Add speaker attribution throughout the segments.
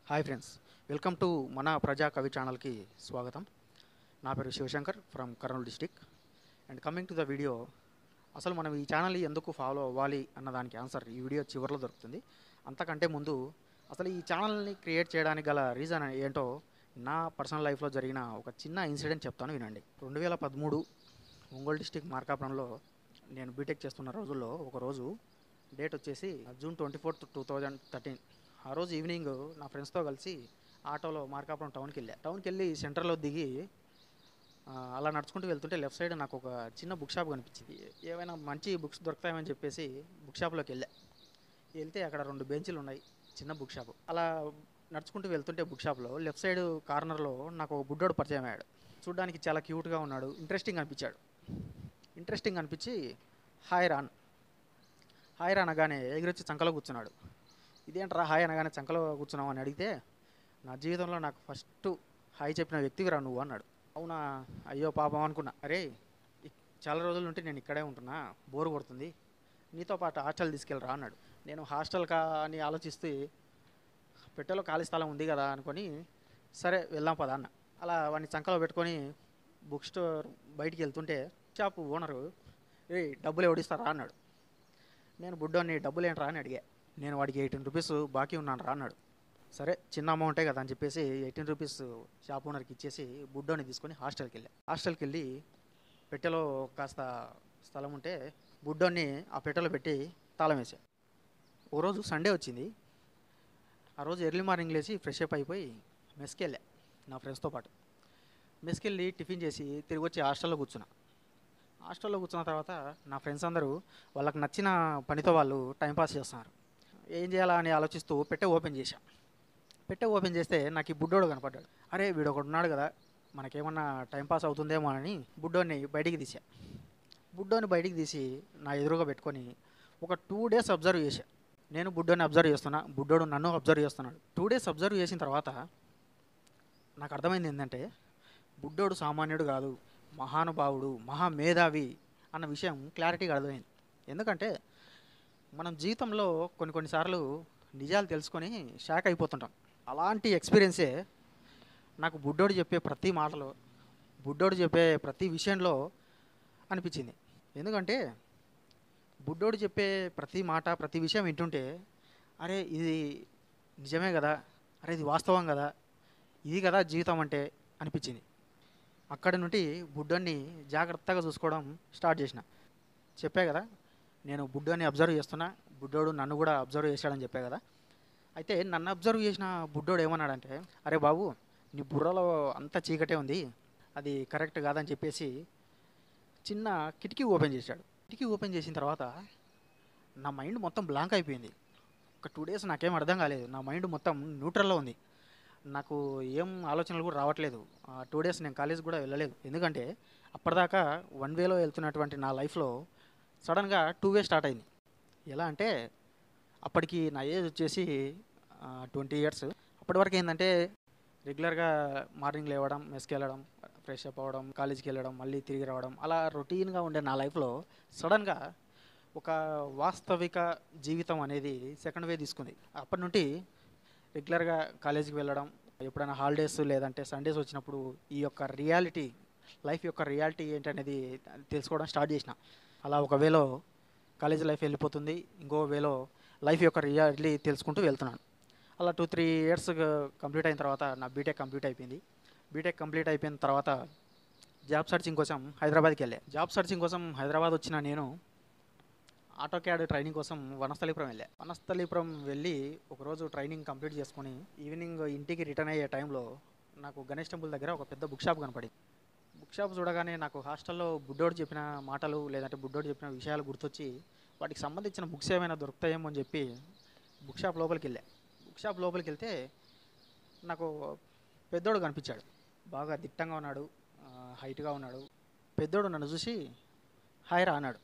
Speaker 1: Hi friends, welcome to మన ప్రజా కవి ఛానల్కి స్వాగతం. నా పేరు Shivashankar from Kurnool district. And coming to the video, అసలు మనం ఈ ఛానల్ని ఎందుకు ఫాలో అవ్వాలి అన్నదానికి ఆన్సర్ ఈ వీడియో చివరిలో దొరుకుతుంది. అంతకంటే ముందు అసలు ఈ ఛానల్ని క్రియేట్ చేయడానికి గల రీజన్ ఏంటో నా పర్సనల్ లైఫ్లో జరిగిన ఒక చిన్న ఇన్సిడెంట్ చెప్తాను, వినండి. 2013 ఒంగోలు డిస్టిక్ మార్కాపురంలో నేను బీటెక్ చేస్తున్న రోజుల్లో ఒకరోజు డేట్ వచ్చేసి June 24th, 2013. ఆ రోజు ఈవినింగ్ నా ఫ్రెండ్స్తో కలిసి ఆటోలో మార్కాపురం టౌన్కి వెళ్ళి సెంటర్లో దిగి అలా నడుచుకుంటూ వెళ్తుంటే లెఫ్ట్ సైడ్ నాకు ఒక చిన్న బుక్ షాప్ కనిపించింది. ఏమైనా మంచి బుక్స్ దొరుకుతాయని చెప్పేసి బుక్ షాప్లోకి వెళ్తే అక్కడ 2 బెంచీలు ఉన్నాయి, చిన్న బుక్ షాప్. అలా నడుచుకుంటూ వెళ్తుంటే బుక్ షాప్లో లెఫ్ట్ సైడ్ కార్నర్లో నాకు ఒక బుడ్డోడు పరిచయం అయ్యాడు. చూడడానికి చాలా క్యూట్గా ఉన్నాడు, ఇంట్రెస్టింగ్ అనిపించి హాయ్ రా అనగానే ఎగిరొచ్చి చంకలో కూర్చున్నాడు. ఇదేంట్రా హాయ్ అనగానే చంకలో కూర్చున్నావు అని అడిగితే, నా జీవితంలో నాకు ఫస్ట్ హాయ్ చెప్పిన వ్యక్తివిరా నువ్వు అన్నాడు. అవునా, అయ్యో పాపం అనుకున్నా. అరే చాలా రోజుల నుండి నేను ఇక్కడే ఉంటున్నా, బోరు కొడుతుంది, నీతో పాటు హాస్టల్ తీసుకెళ్ళరా అన్నాడు. నేను హాస్టల్ అని ఆలోచిస్తే పెట్టెలో ఖాళీ స్థలం ఉంది కదా అనుకొని, సరే వెళ్దాం పదా అన్న. అలా వాడిని చంకలో పెట్టుకొని బుక్ స్టోర్ బయటికి వెళ్తుంటే షాపు ఓనరు డబ్బులు ఎవడిస్తారా అన్నాడు. నేను బుడ్డోని డబ్బులు ఏంట్రా అని అడిగా. నేను వాడికి 18 రూపీస్ బాకీ ఉన్నాను రా అన్నాడు. సరే చిన్న అమౌంటే కదా అని చెప్పేసి 18 రూపీస్ షాప్ ఓనర్కి ఇచ్చేసి బుడ్డోని తీసుకొని హాస్టల్కి వెళ్ళి పెట్టెలో కాస్త స్థలం ఉంటే బుడ్డోని ఆ పెట్టెలో పెట్టి తాళం వేసా. ఓ రోజు సండే వచ్చింది. ఆ రోజు ఎర్లీ మార్నింగ్ లేచి ఫ్రెష్ అప్ అయిపోయి మెస్కి వెళ్ళా నా ఫ్రెండ్స్తో పాటు. మెస్కి వెళ్ళి టిఫిన్ చేసి తిరిగి వచ్చి హాస్టల్లో కూర్చున్న తర్వాత నా ఫ్రెండ్స్ అందరూ వాళ్ళకి నచ్చిన పనితో వాళ్ళు టైంపాస్ చేస్తున్నారు. ఏం చేయాలా అని ఆలోచిస్తూ పెట్టె ఓపెన్ చేస్తే నాకు ఈ బుడ్డోడు కనపడ్డాడు. అరే వీడు ఒకడు ఉన్నాడు కదా, మనకేమన్నా టైంపాస్ అవుతుందేమో అని బుడ్డోని బయటికి తీసి నా ఎదురుగా పెట్టుకొని ఒక 2 days అబ్జర్వ్ చేశా. నేను బుడ్డోని అబ్జర్వ్ చేస్తున్నా, బుడ్డోడు నన్ను అబ్జర్వ్ చేస్తున్నాడు. 2 days అబ్జర్వ్ చేసిన తర్వాత నాకు అర్థమైంది ఏంటంటే, బుడ్డోడు సామాన్యుడు కాదు, మహానుభావుడు, మహామేధావి అన్న విషయం క్లారిటీగా అర్థమైంది. ఎందుకంటే మనం జీవితంలో కొన్నిసార్లు నిజాలు తెలుసుకొని షాక్ అయిపోతుంటాం. అలాంటి ఎక్స్పీరియన్సే నాకు బుడ్డోడు చెప్పే ప్రతి మాటలో, బుడ్డోడు చెప్పే ప్రతి విషయంలో అనిపించింది. ఎందుకంటే బుడ్డోడు చెప్పే ప్రతి మాట, ప్రతి విషయం వింటుంటే, అరే ఇది నిజమే కదా, అరే ఇది వాస్తవం కదా, ఇది కదా జీవితం అంటే అనిపించింది. అక్కడి నుండి బుడ్డోని జాగ్రత్తగా చూసుకోవడం స్టార్ట్ చేసిన. చెప్పా కదా, నేను బుడ్డోని అబ్జర్వ్ చేస్తున్నా, బుడ్డోడు నన్ను కూడా అబ్జర్వ్ చేశాడని చెప్పా కదా. అయితే నన్ను అబ్జర్వ్ చేసిన బుడ్డోడు ఏమన్నాడంటే, అరే బాబు నీ బుర్రలో అంత చీకటే ఉంది, అది కరెక్ట్ కాదని చెప్పేసి చిన్న కిటికీ ఓపెన్ చేశాడు. కిటికీ ఓపెన్ చేసిన తర్వాత నా మైండ్ మొత్తం బ్లాంక్ అయిపోయింది. ఒక 2 days నాకేం అర్థం కాలేదు, నా మైండ్ మొత్తం న్యూట్రల్లో ఉంది, నాకు ఏం ఆలోచనలు కూడా రావట్లేదు. 2 days నేను కాలేజ్ కూడా వెళ్ళలేదు. ఎందుకంటే అప్పటిదాకా 1 వేలో వెళ్తున్నటువంటి నా లైఫ్లో సడన్గా 2 వే స్టార్ట్ అయింది. ఎలా అంటే అప్పటికి నా ఏజ్ వచ్చేసి 20 years. అప్పటి వరకు ఏంటంటే రెగ్యులర్గా మార్నింగ్ లేవడం, మెస్కి వెళ్ళడం, ఫ్రెష్ అప్ అవ్వడం, కాలేజీకి వెళ్ళడం, మళ్ళీ తిరిగి రావడం, అలా రొటీన్గా ఉండే నా లైఫ్లో సడన్గా ఒక వాస్తవిక జీవితం అనేది సెకండ్ వే తీసుకుంది. అప్పటి నుండి రెగ్యులర్గా కాలేజీకి వెళ్ళడం, ఎప్పుడైనా హాలిడేస్ లేదంటే సండేస్ వచ్చినప్పుడు ఈ యొక్క రియాలిటీ, లైఫ్ యొక్క రియాలిటీ ఏంటనేది తెలుసుకోవడం స్టార్ట్ చేసిన. అలా ఒక వేలో కాలేజీ లైఫ్ వెళ్ళిపోతుంది, ఇంకో వేలో లైఫ్ యొక్క రియాలిటీ తెలుసుకుంటూ వెళ్తున్నాను. అలా 2-3 years కంప్లీట్ అయిన తర్వాత నా బీటెక్ కంప్లీట్ అయిపోయింది. బీటెక్ కంప్లీట్ అయిపోయిన తర్వాత జాబ్ సర్చింగ్ కోసం హైదరాబాద్కి వెళ్ళా. జాబ్ సర్చింగ్ కోసం హైదరాబాద్ వచ్చిన నేను ఆటోక్యాడ్ ట్రైనింగ్ కోసం వనస్థలీపురం వెళ్ళి ఒకరోజు ట్రైనింగ్ కంప్లీట్ చేసుకొని ఈవినింగ్ ఇంటికి రిటర్న్ అయ్యే టైంలో నాకు గణేష్ టెంపుల్ దగ్గర ఒక పెద్ద బుక్ షాప్ కనపడింది. బుక్ షాప్ చూడగానే నాకు హాస్టల్లో బుడ్డోడు చెప్పిన మాటలు లేదంటే బుడ్డోడు చెప్పిన విషయాలు గుర్తొచ్చి వాటికి సంబంధించిన బుక్స్ ఏమైనా దొరుకుతాయేమో అని చెప్పి బుక్ షాప్ లోపలికి వెళ్తే నాకు పెద్దోడు కనిపించాడు. బాగా దిట్టంగా ఉన్నాడు, హైట్గా ఉన్నాడు. పెద్దోడు నన్ను చూసి హాయ్ రా అన్నాడు.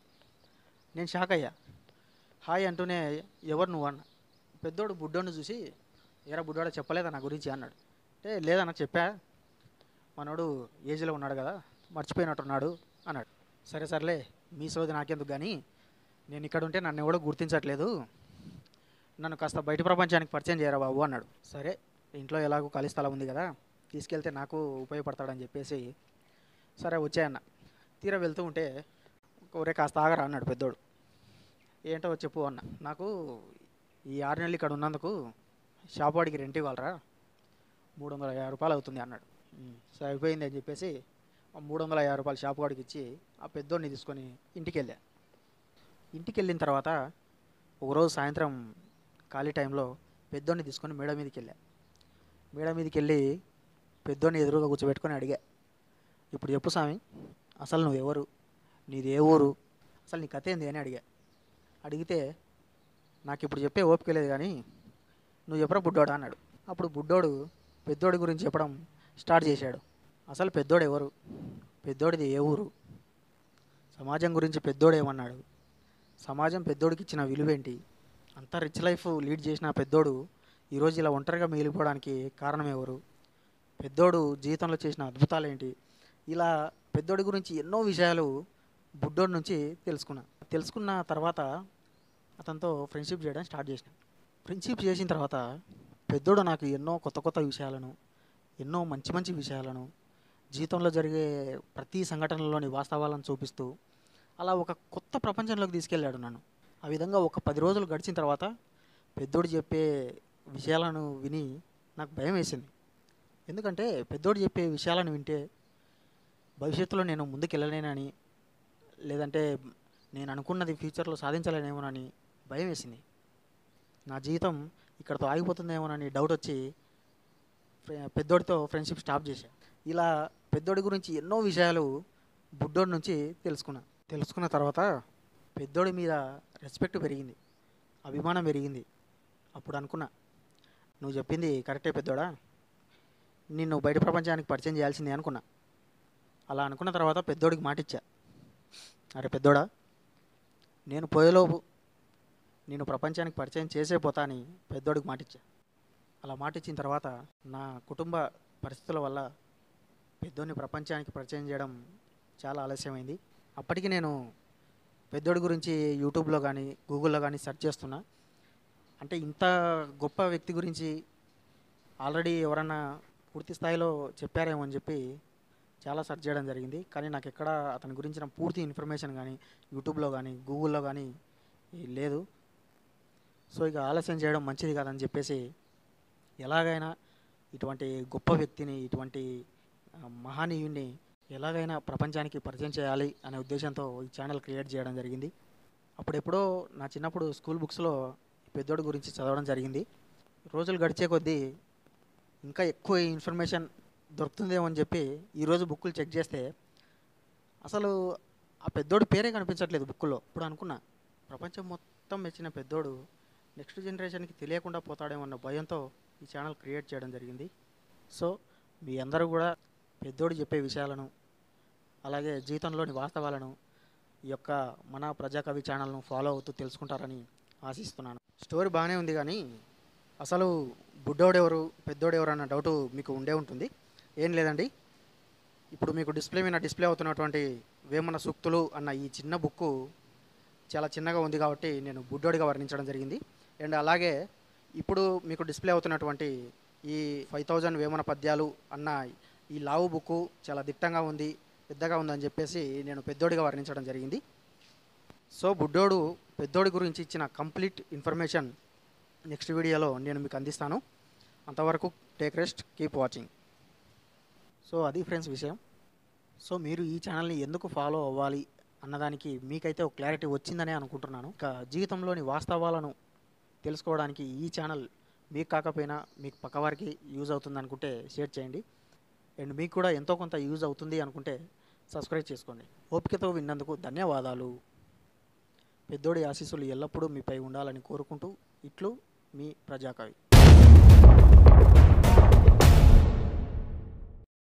Speaker 1: నేను షాక్ అయ్యా. హాయ్ అంటూనే ఎవరు నువ్వు అన్న. పెద్దోడు బుడ్డోడిని చూసి, ఎరా బుడ్డోడా చెప్పలేదా నా గురించి అన్నాడు. అంటే లేదన్న చెప్పా, మనోడు ఏజ్లో ఉన్నాడు కదా, మర్చిపోయినట్టున్నాడు అన్నాడు. సరేలే మీ సోది నాకెందుకు కానీ, నేను ఇక్కడ ఉంటే నన్ను ఎవడో గుర్తించట్లేదు, నన్ను కాస్త బయట ప్రపంచానికి పరిచయం చేయరా బాబు అన్నాడు. సరే ఇంట్లో ఎలాగో ఖాళీ స్థలం ఉంది కదా, తీసుకెళ్తే నాకు ఉపయోగపడతాడని చెప్పేసి సరే వచ్చాయన్న. తీరా వెళ్తూ ఉంటే ఒరే కాస్త ఆగరా అన్నాడు పెద్దోడు. ఏంటో చెప్పు అన్న. నాకు ఈ 6 నెలలు ఇక్కడ ఉన్నందుకు షాప్ వాడికి రెంట్ ఇవ్వాలరా, 350 రూపాయలు అవుతుంది అన్నాడు. సరే అయిపోయింది అని చెప్పేసి ఆ 350 రూపాయలు షాప్ వాడికి ఇచ్చి ఆ పెద్దోడిని తీసుకొని ఇంటికి వెళ్ళా. ఇంటికి వెళ్ళిన తర్వాత ఒకరోజు సాయంత్రం ఖాళీ టైంలో పెద్దోడిని తీసుకొని మేడ మీదకి వెళ్ళా. మేడ మీదకి వెళ్ళి పెద్దోడిని ఎదురుగా కూర్చోబెట్టుకొని అడిగా, ఇప్పుడు చెప్పు స్వామి, అసలు నువ్వెవరు, నీది ఏ ఊరు, అసలు నీ కథ ఏంది అని అడిగా. అడిగితే నాకు ఇప్పుడు చెప్పే ఓపిక లేదు కానీ నువ్వు చెప్పరా బుడ్డోడా అన్నాడు. అప్పుడు బుడ్డోడు పెద్దోడి గురించి చెప్పడం స్టార్ట్ చేశాడు. అసలు పెద్దోడు ఎవరు, పెద్దోడిది ఏ ఊరు, సమాజం గురించి పెద్దోడు ఏమన్నాడు, సమాజం పెద్దోడికి ఇచ్చిన విలువేంటి, అంత రిచ్ లైఫ్ లీడ్ చేసిన పెద్దోడు ఈరోజు ఇలా ఒంటరిగా మిగిలిపోవడానికి కారణం ఎవరు, పెద్దోడు జీవితంలో చేసిన అద్భుతాలు ఏంటి, ఇలా పెద్దోడి గురించి ఎన్నో విషయాలు బుడ్డోడి నుంచి తెలుసుకున్న తర్వాత అతనితో ఫ్రెండ్షిప్ చేయడం స్టార్ట్ చేసిన. ఫ్రెండ్షిప్ చేసిన తర్వాత పెద్దోడు నాకు ఎన్నో కొత్త విషయాలను, ఎన్నో మంచి విషయాలను, జీవితంలో జరిగే ప్రతి సంఘటనలోని వాస్తవాలను చూపిస్తూ అలా ఒక కొత్త ప్రపంచంలోకి తీసుకెళ్ళాడు నన్ను. ఆ విధంగా ఒక 10 రోజులు గడిచిన తర్వాత పెద్దోడు చెప్పే విషయాలను విని నాకు భయం వేసింది. ఎందుకంటే పెద్దోడు చెప్పే విషయాలను వింటే భవిష్యత్తులో నేను ముందుకెళ్ళలేనని, లేదంటే నేను అనుకున్నది ఫ్యూచర్లో సాధించలేనేమోనని భయం వేసింది. నా జీవితం ఇక్కడతో ఆగిపోతుందేమోనని డౌట్ వచ్చి పెద్దోడితో ఫ్రెండ్షిప్ స్టాప్ చేశా. ఇలా పెద్దోడి గురించి ఎన్నో విషయాలు బుడ్డోడి నుంచి తెలుసుకున్న తర్వాత పెద్దోడి మీద రెస్పెక్ట్ పెరిగింది, అభిమానం పెరిగింది. అప్పుడు అనుకున్నా, నువ్వు చెప్పింది కరెక్టే పెద్దోడా, నిన్ను బయట ప్రపంచానికి పరిచయం చేయాల్సిందే అనుకున్నా. అలా అనుకున్న తర్వాత పెద్దోడికి మాటిచ్చా, అరే పెద్దోడా, నేను పోయేలోపు నేను ప్రపంచానికి పరిచయం చేసే పోతా అని పెద్దోడికి మాటిచ్చా. అలా మాటిచ్చిన తర్వాత నా కుటుంబ పరిస్థితుల వల్ల పెద్దోడిని ప్రపంచానికి పరిచయం చేయడం చాలా ఆలస్యమైంది. అప్పటికి నేను పెద్దోడి గురించి యూట్యూబ్లో కానీ గూగుల్లో కానీ సెర్చ్ చేస్తున్నా. అంటే ఇంత గొప్ప వ్యక్తి గురించి ఆల్రెడీ ఎవరన్నా పూర్తి స్థాయిలో చెప్పారేమో అని చెప్పి చాలా సెర్చ్ చేయడం జరిగింది. కానీ నాకు ఎక్కడ అతని గురించిన పూర్తి ఇన్ఫర్మేషన్ కానీ యూట్యూబ్లో కానీ గూగుల్లో కానీ లేదు. సో ఇక ఆలస్యం చేయడం మంచిది కాదని చెప్పేసి ఎలాగైనా ఇటువంటి గొప్ప వ్యక్తిని, ఇటువంటి మహానీయుడిని ఎలాగైనా ప్రపంచానికి పరిచయం చేయాలి అనే ఉద్దేశంతో ఈ ఛానల్ క్రియేట్ చేయడం జరిగింది. అప్పుడెప్పుడో నా చిన్నప్పుడు స్కూల్ బుక్స్లో పెద్దోడి గురించి చదవడం జరిగింది. రోజులు గడిచే కొద్దీ ఇంకా ఎక్కువ ఇన్ఫర్మేషన్ దొరుకుతుందేమో అని చెప్పి ఈరోజు బుక్కులు చెక్ చేస్తే అసలు ఆ పెద్దోడి పేరే కనిపించట్లేదు బుక్కుల్లో. ఇప్పుడు అనుకున్నా, ప్రపంచం మొత్తం మెచ్చిన పెద్దోడు నెక్స్ట్ జనరేషన్కి తెలియకుండా పోతాడేమో అన్న భయంతో ఈ ఛానల్ క్రియేట్ చేయడం జరిగింది. సో మీ అందరూ కూడా పెద్దోడు చెప్పే విషయాలను, అలాగే జీవితంలోని వాస్తవాలను ఈ యొక్క మన ప్రజాకవి ఛానల్ను ఫాలో అవుతూ తెలుసుకుంటారని ఆశిస్తున్నాను. స్టోరీ బాగానే ఉంది కానీ అసలు బుడ్డోడెవరు పెద్దోడెవరు అన్న డౌట్ మీకు ఉండే ఉంటుంది. ఏం లేదండి, ఇప్పుడు మీకు డిస్ప్లే అవుతున్నటువంటి వేమన సూక్తులు అన్న ఈ చిన్న బుక్కు చాలా చిన్నగా ఉంది కాబట్టి నేను బుడ్డోడిగా వర్ణించడం జరిగింది. అండ్ అలాగే ఇప్పుడు మీకు డిస్ప్లే అవుతున్నటువంటి ఈ 5000 వేమన పద్యాలు అన్న ఈ లావు బుక్కు చాలా దిట్టంగా ఉంది, పెద్దగా ఉందని చెప్పేసి నేను పెద్దోడిగా వర్ణించడం జరిగింది. సో పెద్దోడి గురించి ఇచ్చిన కంప్లీట్ ఇన్ఫర్మేషన్ నెక్స్ట్ వీడియోలో నేను మీకు అందిస్తాను. అంతవరకు take rest, keep watching. So అది ఫ్రెండ్స్ విషయం. సో మీరు ఈ ఛానల్ని ఎందుకు ఫాలో అవ్వాలి అన్నదానికి మీకైతే ఒక క్లారిటీ వచ్చిందనే అనుకుంటున్నాను. ఇక జీవితంలోని వాస్తవాలను తెలుసుకోవడానికి ఈ ఛానల్ మీకు కాకపోయినా మీకు పక్కవారికి యూజ్ అవుతుంది అనుకుంటే షేర్ చేయండి. అండ్ మీకు కూడా ఎంతో కొంత యూజ్ అవుతుంది అనుకుంటే సబ్స్క్రైబ్ చేసుకోండి. ఓపికతో విన్నందుకు ధన్యవాదాలు. పెద్దోడి ఆశీస్సులు ఎల్లప్పుడూ మీపై ఉండాలని కోరుకుంటూ ఇట్లు మీ ప్రజాకవి.